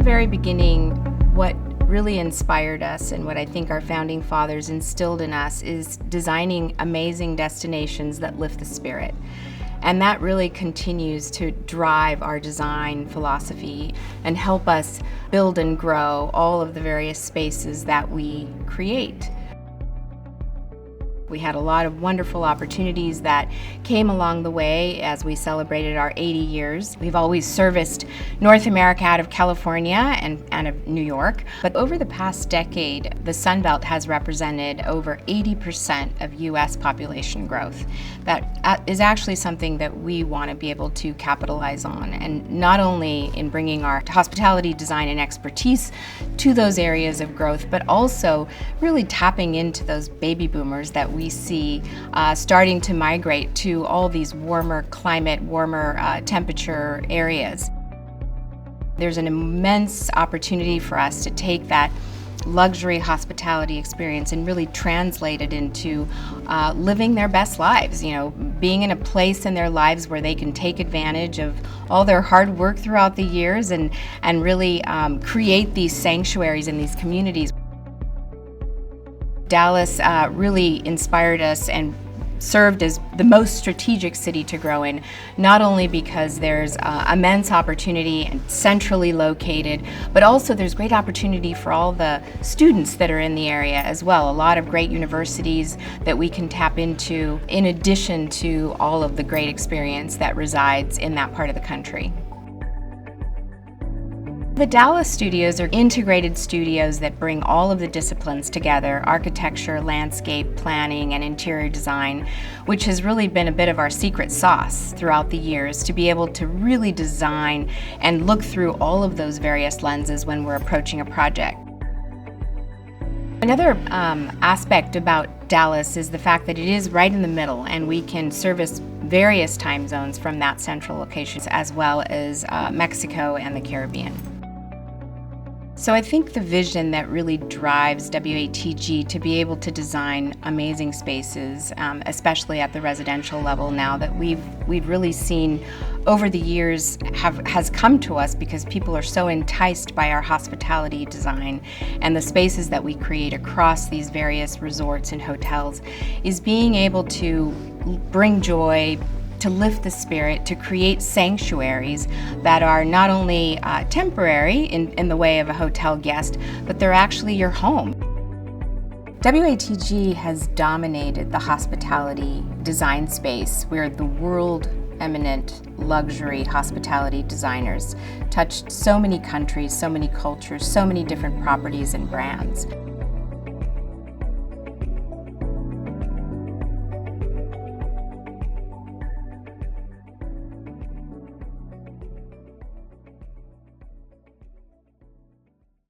very beginning, what really inspired us and what I think our founding fathers instilled in us is designing amazing destinations that lift the spirit. And that really continues to drive our design philosophy and help us build and grow all of the various spaces that we create. We had a lot of wonderful opportunities that came along the way as we celebrated our 80 years. We've always serviced North America out of California and out of New York. But over the past decade, the Sun Belt has represented over 80% of U.S. population growth. That is actually something that we want to be able to capitalize on, and not only in bringing our hospitality design and expertise to those areas of growth, but also really tapping into those baby boomers that we see starting to migrate to all these warmer climate, warmer temperature areas. There's an immense opportunity for us to take that luxury hospitality experience and really translate it into living their best lives, being in a place in their lives where they can take advantage of all their hard work throughout the years and really create these sanctuaries in these communities. Dallas really inspired us and served as the most strategic city to grow in, not only because there's immense opportunity and centrally located, but also there's great opportunity for all the students that are in the area as well. A lot of great universities that we can tap into, in addition to all of the great experience that resides in that part of the country. The Dallas studios are integrated studios that bring all of the disciplines together: architecture, landscape, planning, and interior design, which has really been a bit of our secret sauce throughout the years, to be able to really design and look through all of those various lenses when we're approaching a project. Another aspect about Dallas is the fact that it is right in the middle, and we can service various time zones from that central location, as well as Mexico and the Caribbean. So I think the vision that really drives WATG to be able to design amazing spaces, especially at the residential level now, that we've really seen over the years has come to us because people are so enticed by our hospitality design and the spaces that we create across these various resorts and hotels, is being able to bring joy, to lift the spirit, to create sanctuaries that are not only temporary in the way of a hotel guest, but they're actually your home. WATG has dominated the hospitality design space. We're the world eminent luxury hospitality designers, touched so many countries, so many cultures, so many different properties and brands.